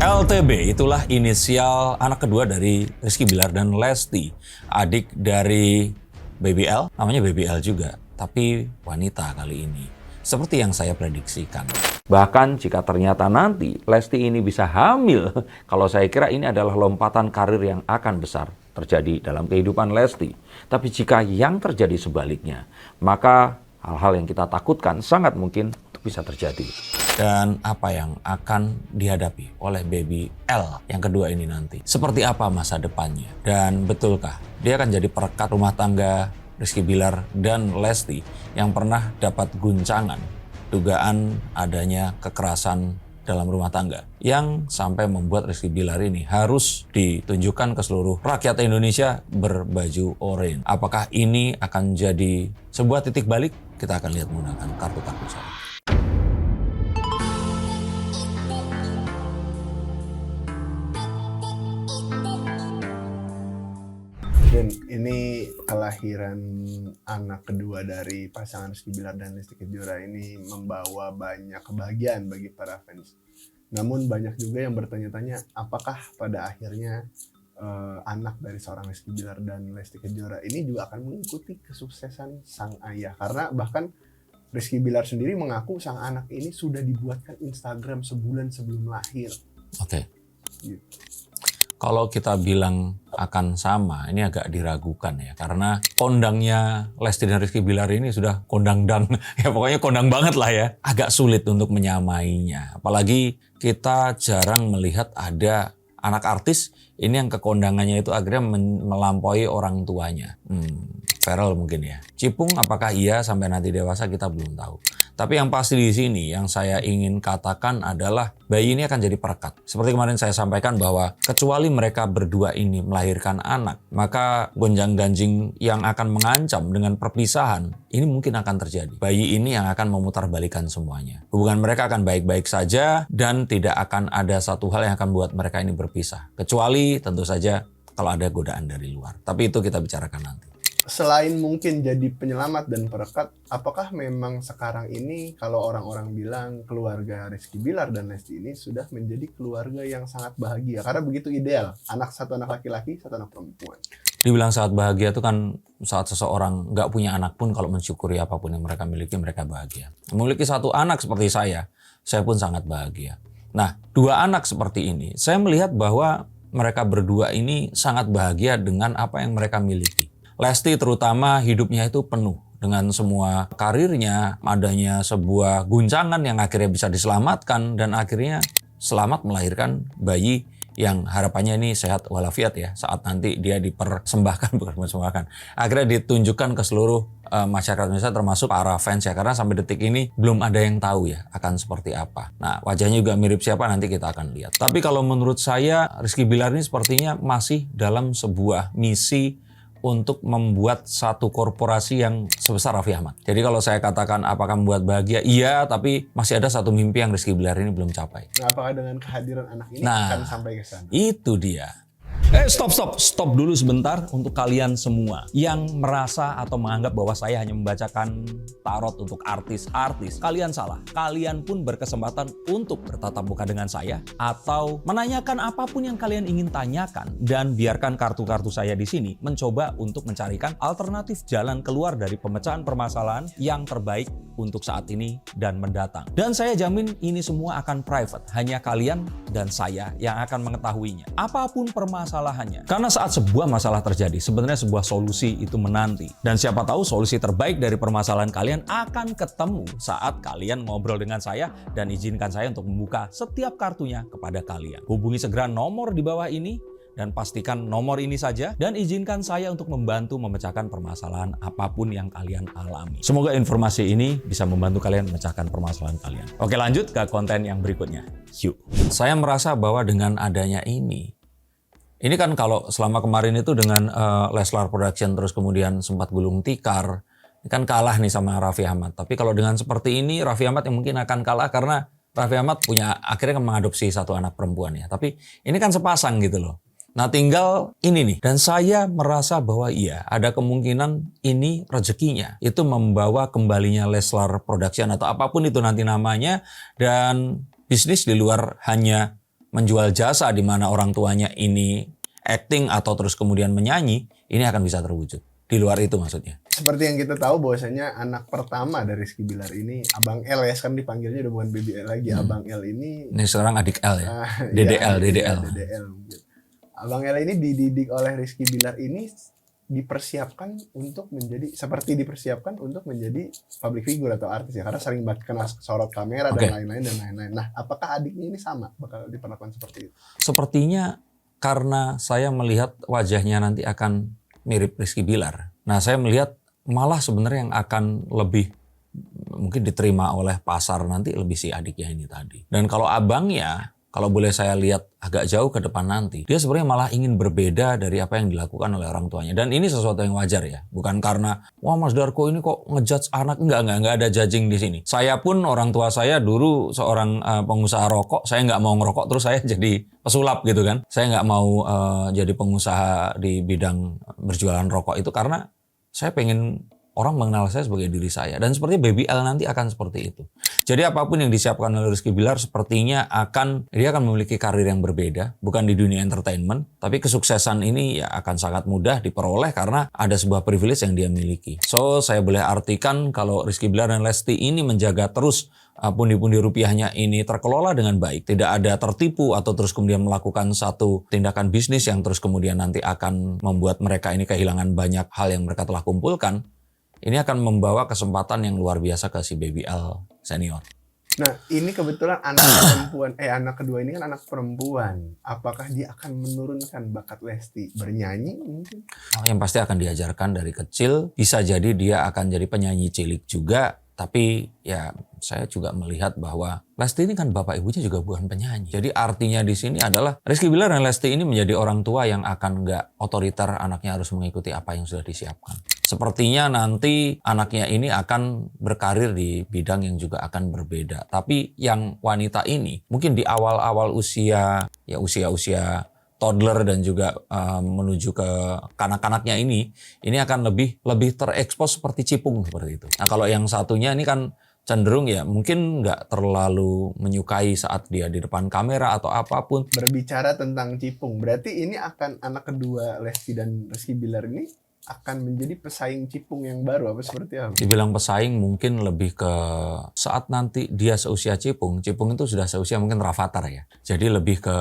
LTB itulah inisial anak kedua dari Rizky Bilar dan Lesti, adik dari Baby L, namanya Baby L juga, tapi wanita kali ini. Seperti yang saya prediksikan. Bahkan jika ternyata nanti Lesti ini bisa hamil, kalau saya kira ini adalah lompatan karir yang akan besar terjadi dalam kehidupan Lesti. Tapi jika yang terjadi sebaliknya, maka hal-hal yang kita takutkan sangat mungkin bisa terjadi. Dan apa yang akan dihadapi oleh Baby L yang kedua ini nanti. Seperti apa masa depannya? Dan betulkah dia akan jadi perekat rumah tangga Rizky Bilar dan Lesti yang pernah dapat guncangan dugaan adanya kekerasan dalam rumah tangga yang sampai membuat Rizky Bilar ini harus ditunjukkan ke seluruh rakyat Indonesia berbaju oranye. Apakah ini akan jadi sebuah titik balik? Kita akan lihat menggunakan kartu-kartu saya. Dan ini kelahiran anak kedua dari pasangan Rizky Bilar dan Lesti Kejora ini membawa banyak kebahagiaan bagi para fans. Namun banyak juga yang bertanya-tanya apakah pada akhirnya anak dari seorang Rizky Bilar dan Lesti Kejora ini juga akan mengikuti kesuksesan sang ayah. Karena bahkan Rizky Bilar sendiri mengaku sang anak ini sudah dibuatkan Instagram sebulan sebelum lahir. Oke. Gitu. Kalau kita bilang akan sama, ini agak diragukan ya. Karena kondangnya Lesti dan Rizky Bilar ini sudah kondang-dang. Ya pokoknya kondang banget lah ya. Agak sulit untuk menyamainya. Apalagi kita jarang melihat ada anak artis ini yang kekondangannya itu akhirnya melampaui orang tuanya. Feral mungkin ya. Cipung apakah iya sampai nanti dewasa kita belum tahu. Tapi yang pasti di sini yang saya ingin katakan adalah bayi ini akan jadi perekat. Seperti kemarin saya sampaikan bahwa kecuali mereka berdua ini melahirkan anak, maka gonjang-ganjing yang akan mengancam dengan perpisahan ini mungkin akan terjadi. Bayi ini yang akan memutarbalikan semuanya. Hubungan mereka akan baik-baik saja dan tidak akan ada satu hal yang akan buat mereka ini berpisah. Kecuali tentu saja kalau ada godaan dari luar. Tapi itu kita bicarakan nanti. Selain mungkin jadi penyelamat dan perekat, apakah memang sekarang ini kalau orang-orang bilang keluarga Rizky Bilar dan Lesti ini sudah menjadi keluarga yang sangat bahagia? Karena begitu ideal, satu anak laki-laki, satu anak perempuan. Dibilang saat bahagia itu kan saat seseorang nggak punya anak pun kalau mensyukuri apapun yang mereka miliki, mereka bahagia. Memiliki satu anak seperti saya pun sangat bahagia. Nah, dua anak seperti ini, saya melihat bahwa mereka berdua ini sangat bahagia dengan apa yang mereka miliki. Lesti terutama hidupnya itu penuh dengan semua karirnya, adanya sebuah guncangan yang akhirnya bisa diselamatkan dan akhirnya selamat melahirkan bayi yang harapannya ini sehat walafiat ya saat nanti dia dipersembahkan, bukan dipersembahkan, akhirnya ditunjukkan ke seluruh masyarakat Indonesia termasuk para fans ya, karena sampai detik ini belum ada yang tahu ya akan seperti apa. Nah, wajahnya juga mirip siapa nanti kita akan lihat. Tapi kalau menurut saya Rizky Bilar ini sepertinya masih dalam sebuah misi untuk membuat satu korporasi yang sebesar Raffi Ahmad. Jadi kalau saya katakan apakah membuat bahagia, iya, tapi masih ada satu mimpi yang Rizky Bilar ini belum capai. Nah, apakah dengan kehadiran anak ini akan sampai ke sana? Itu dia. Stop dulu sebentar untuk kalian semua yang merasa atau menganggap bahwa saya hanya membacakan tarot untuk artis-artis. Kalian salah. Kalian pun berkesempatan untuk bertatap muka dengan saya atau menanyakan apapun yang kalian ingin tanyakan dan biarkan kartu-kartu saya di sini mencoba untuk mencarikan alternatif jalan keluar dari pemecahan permasalahan yang terbaik untuk saat ini dan mendatang. Dan saya jamin ini semua akan private. Hanya kalian dan saya yang akan mengetahuinya. Apapun permasalahannya. Karena saat sebuah masalah terjadi, sebenarnya sebuah solusi itu menanti. Dan siapa tahu solusi terbaik dari permasalahan kalian akan ketemu saat kalian ngobrol dengan saya dan izinkan saya untuk membuka setiap kartunya kepada kalian. Hubungi segera nomor di bawah ini dan pastikan nomor ini saja dan izinkan saya untuk membantu memecahkan permasalahan apapun yang kalian alami. Semoga informasi ini bisa membantu kalian memecahkan permasalahan kalian. Oke, lanjut ke konten yang berikutnya. Yuk. Saya merasa bahwa dengan adanya ini kan kalau selama kemarin itu dengan Leslar Production terus kemudian sempat gulung tikar, ini kan kalah nih sama Raffi Ahmad. Tapi kalau dengan seperti ini Raffi Ahmad yang mungkin akan kalah karena Raffi Ahmad akhirnya mengadopsi satu anak perempuan ya. Tapi ini kan sepasang gitu loh. Nah tinggal ini nih, dan saya merasa bahwa iya ada kemungkinan ini rezekinya itu membawa kembalinya Leslar Production atau apapun itu nanti namanya, dan bisnis di luar hanya menjual jasa di mana orang tuanya ini acting atau terus kemudian menyanyi, ini akan bisa terwujud. Di luar itu maksudnya. Seperti yang kita tahu bahwasanya anak pertama dari Rizky Bilar ini, Abang L ya, sekarang dipanggilnya udah bukan Baby L lagi. Abang L ini Sekarang adik L ya. iya, DDL. DDL mungkin. Abang L ini dididik oleh Rizky Bilar ini dipersiapkan untuk menjadi public figure atau artis ya, karena sering banget kena sorot kamera dan lain-lain. Nah, apakah adiknya ini sama bakal diperlakukan seperti itu? Sepertinya karena saya melihat wajahnya nanti akan mirip Rizky Bilar. Nah, saya melihat malah sebenarnya yang akan lebih mungkin diterima oleh pasar nanti lebih si adiknya ini tadi. Dan kalau abangnya, kalau boleh saya lihat agak jauh ke depan nanti, dia sebenarnya malah ingin berbeda dari apa yang dilakukan oleh orang tuanya. Dan ini sesuatu yang wajar ya. Bukan karena, wah Mas Darko ini kok ngejudge anak. Enggak ada judging di sini. Saya pun orang tua saya dulu seorang pengusaha rokok, saya nggak mau ngerokok, terus saya jadi pesulap gitu kan. Saya nggak mau jadi pengusaha di bidang berjualan rokok itu karena saya pengen orang mengenal saya sebagai diri saya. Dan sepertinya Baby L nanti akan seperti itu. Jadi apapun yang disiapkan oleh Rizky Bilar sepertinya dia akan memiliki karir yang berbeda. Bukan di dunia entertainment. Tapi kesuksesan ini ya akan sangat mudah diperoleh karena ada sebuah privilege yang dia miliki. So saya boleh artikan kalau Rizky Bilar dan Lesti ini menjaga terus pundi-pundi rupiahnya ini terkelola dengan baik. Tidak ada tertipu atau terus kemudian melakukan satu tindakan bisnis yang terus kemudian nanti akan membuat mereka ini kehilangan banyak hal yang mereka telah kumpulkan. Ini akan membawa kesempatan yang luar biasa ke si Baby L senior. Nah, ini kebetulan anak kedua ini kan anak perempuan. Apakah dia akan menurunkan bakat Lesti bernyanyi mungkin? Yang pasti akan diajarkan dari kecil. Bisa jadi dia akan jadi penyanyi cilik juga. Tapi ya saya juga melihat bahwa Lesti ini kan bapak ibunya juga bukan penyanyi. Jadi artinya di sini adalah Rizky Bilar dan Lesti ini menjadi orang tua yang akan nggak otoriter, anaknya harus mengikuti apa yang sudah disiapkan. Sepertinya nanti anaknya ini akan berkarir di bidang yang juga akan berbeda. Tapi yang wanita ini mungkin di awal-awal usia toddler dan juga menuju ke kanak-kanaknya ini akan lebih terekspos seperti Cipung seperti itu. Nah kalau yang satunya ini kan cenderung ya mungkin nggak terlalu menyukai saat dia di depan kamera atau apapun. Berbicara tentang Cipung, berarti ini akan anak kedua Lesti dan Rizky Bilar ini akan menjadi pesaing Cipung yang baru apa seperti apa? Dibilang pesaing mungkin lebih ke saat nanti dia seusia Cipung itu sudah seusia mungkin Rafathar ya. Jadi lebih ke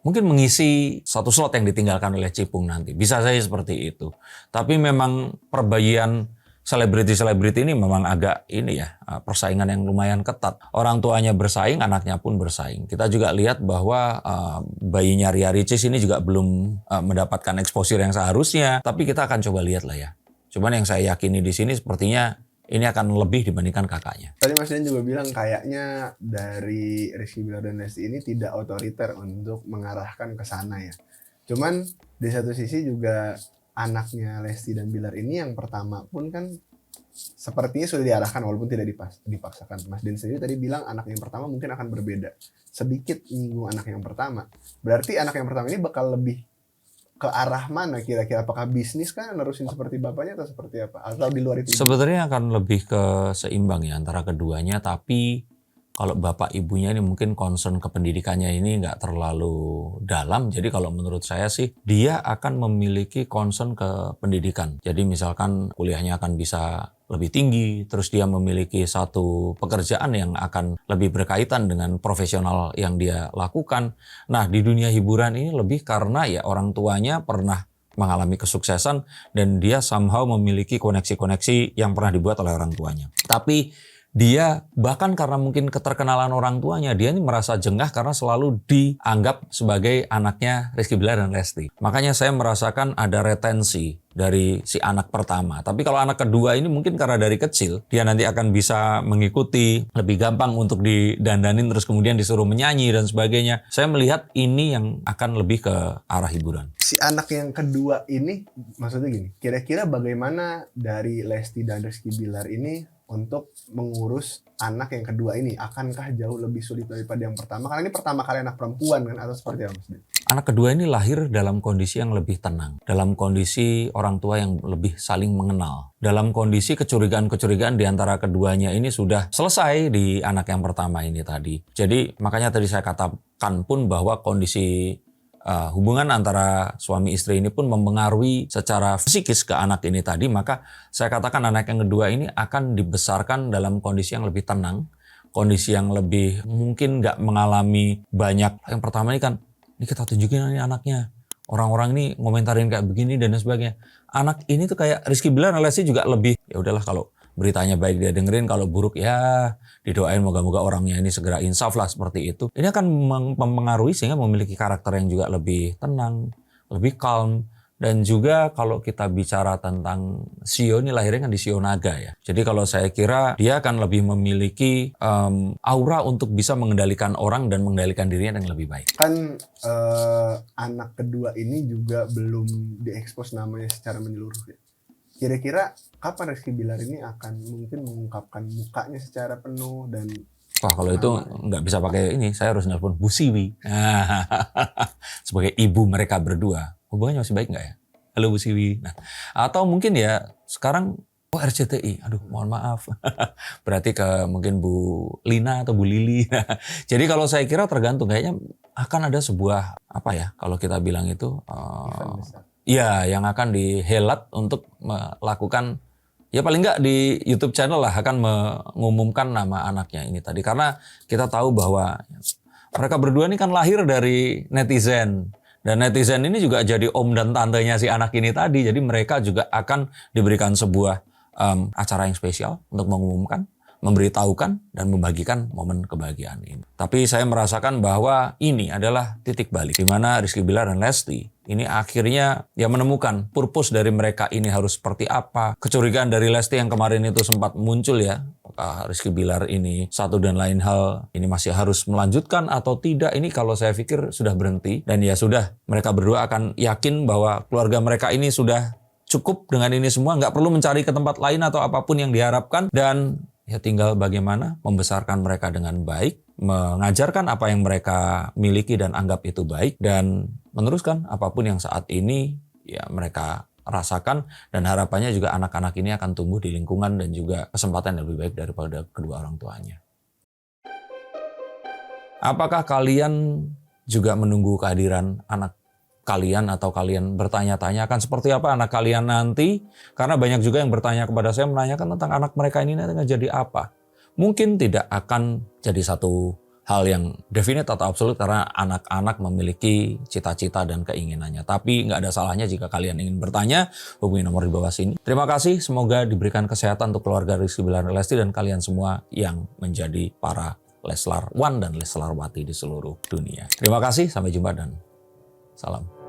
mungkin mengisi satu slot yang ditinggalkan oleh Cipung nanti. Bisa saja seperti itu. Tapi memang perbagian selebriti-selebriti ini memang agak persaingan yang lumayan ketat. Orang tuanya bersaing, anaknya pun bersaing. Kita juga lihat bahwa bayinya Ria Ricis ini juga belum mendapatkan exposure yang seharusnya. Tapi kita akan coba lihat lah ya. Cuman yang saya yakini di sini sepertinya ini akan lebih dibandingkan kakaknya. Tadi Mas Dian juga bilang kayaknya dari Rizky Bilar dan Lesti ini tidak otoriter untuk mengarahkan ke sana ya. Cuman di satu sisi juga anaknya Lesti dan Bilar ini yang pertama pun kan sepertinya sudah diarahkan walaupun tidak dipaksakan. Mas Dian sendiri tadi bilang anak yang pertama mungkin akan berbeda. Sedikit nyinggung anak yang pertama. Berarti anak yang pertama ini bakal lebih ke arah mana kira-kira? Apakah bisnis kan nerusin seperti bapaknya atau seperti apa? Atau di luar itu? Sebenarnya akan lebih ke seimbang ya antara keduanya, tapi kalau bapak ibunya ini mungkin concern ke pendidikannya ini nggak terlalu dalam. Jadi kalau menurut saya sih dia akan memiliki concern ke pendidikan. Jadi misalkan kuliahnya akan bisa lebih tinggi, terus dia memiliki satu pekerjaan yang akan lebih berkaitan dengan profesional yang dia lakukan. Nah di dunia hiburan ini lebih karena ya orang tuanya pernah mengalami kesuksesan dan dia somehow memiliki koneksi-koneksi yang pernah dibuat oleh orang tuanya. Tapi dia bahkan karena mungkin keterkenalan orang tuanya, dia ini merasa jengah karena selalu dianggap sebagai anaknya Rizky Bilar dan Lesti. Makanya saya merasakan ada retensi dari si anak pertama. Tapi kalau anak kedua ini mungkin karena dari kecil, dia nanti akan bisa mengikuti, lebih gampang untuk didandanin terus kemudian disuruh menyanyi dan sebagainya. Saya melihat ini yang akan lebih ke arah hiburan. Si anak yang kedua ini, maksudnya gini, kira-kira bagaimana dari Lesti dan Rizky Bilar ini untuk mengurus anak yang kedua ini? Akankah jauh lebih sulit daripada yang pertama? Karena ini pertama kali anak perempuan kan, atau seperti apa? anak kedua ini lahir dalam kondisi yang lebih tenang, dalam kondisi orang tua yang lebih saling mengenal, dalam kondisi kecurigaan-kecurigaan di antara keduanya ini sudah selesai di anak yang pertama ini tadi. Jadi makanya tadi saya katakan pun bahwa kondisi hubungan antara suami istri ini pun mempengaruhi secara psikis ke anak ini tadi, maka saya katakan anak yang kedua ini akan dibesarkan dalam kondisi yang lebih tenang, kondisi yang lebih mungkin nggak mengalami banyak. Yang pertama ini kan, ini kita tunjukin ini anaknya. Orang-orang ini ngomentarin kayak begini dan sebagainya. Anak ini tuh kayak Rizky Billar Lesti juga lebih, ya udahlah kalau beritanya baik dia dengerin, kalau buruk ya didoain moga-moga orangnya ini segera insaf lah seperti itu. Ini akan mempengaruhi sehingga memiliki karakter yang juga lebih tenang, lebih calm. Dan juga kalau kita bicara tentang Shio, ini lahirnya kan di Shio Naga ya. Jadi kalau saya kira dia akan lebih memiliki aura untuk bisa mengendalikan orang dan mengendalikan dirinya dengan lebih baik. Kan anak kedua ini juga belum diekspos namanya secara menyeluruh ya. Kira-kira kapan Rizky Billar ini akan mungkin mengungkapkan mukanya secara penuh dan Wah kalau itu nggak bisa pakai ini, saya harus nelpon Bu Siwi. Sebagai ibu mereka berdua. Hubungannya masih baik nggak ya? Halo Bu Siwi. Nah, atau mungkin ya sekarang RCTI. Aduh mohon maaf. Berarti ke mungkin Bu Lina atau Bu Lili. Jadi kalau saya kira tergantung. Kayaknya akan ada sebuah apa ya kalau kita bilang itu. Ya yang akan dihelat untuk melakukan. Ya paling nggak di YouTube channel lah akan mengumumkan nama anaknya ini tadi. Karena kita tahu bahwa mereka berdua ini kan lahir dari netizen. Dan netizen ini juga jadi om dan tantenya si anak ini tadi. Jadi mereka juga akan diberikan sebuah acara yang spesial untuk mengumumkan, memberitahukan, dan membagikan momen kebahagiaan ini. Tapi saya merasakan bahwa ini adalah titik balik. Di mana Rizky Billar dan Lesti ini akhirnya ya menemukan purpose dari mereka ini harus seperti apa. Kecurigaan dari Lesti yang kemarin itu sempat muncul ya. Apakah Rizky Billar ini satu dan lain hal ini masih harus melanjutkan atau tidak. Ini kalau saya pikir sudah berhenti. Dan ya sudah mereka berdua akan yakin bahwa keluarga mereka ini sudah cukup dengan ini semua. Nggak perlu mencari ke tempat lain atau apapun yang diharapkan. Dan ya tinggal bagaimana membesarkan mereka dengan baik. Mengajarkan apa yang mereka miliki dan anggap itu baik. Dan meneruskan apapun yang saat ini ya mereka rasakan, dan harapannya juga anak-anak ini akan tumbuh di lingkungan dan juga kesempatan yang lebih baik daripada kedua orang tuanya. Apakah kalian juga menunggu kehadiran anak kalian atau kalian bertanya-tanya akan seperti apa anak kalian nanti? Karena banyak juga yang bertanya kepada saya menanyakan tentang anak mereka ini nanti akan jadi apa. Mungkin tidak akan jadi satu hal yang definite atau absolut karena anak-anak memiliki cita-cita dan keinginannya. Tapi nggak ada salahnya jika kalian ingin bertanya, hubungi nomor di bawah sini. Terima kasih, semoga diberikan kesehatan untuk keluarga Rizky Billar Lesti dan kalian semua yang menjadi para Leslar One dan Leslarwati di seluruh dunia. Terima kasih, sampai jumpa dan salam.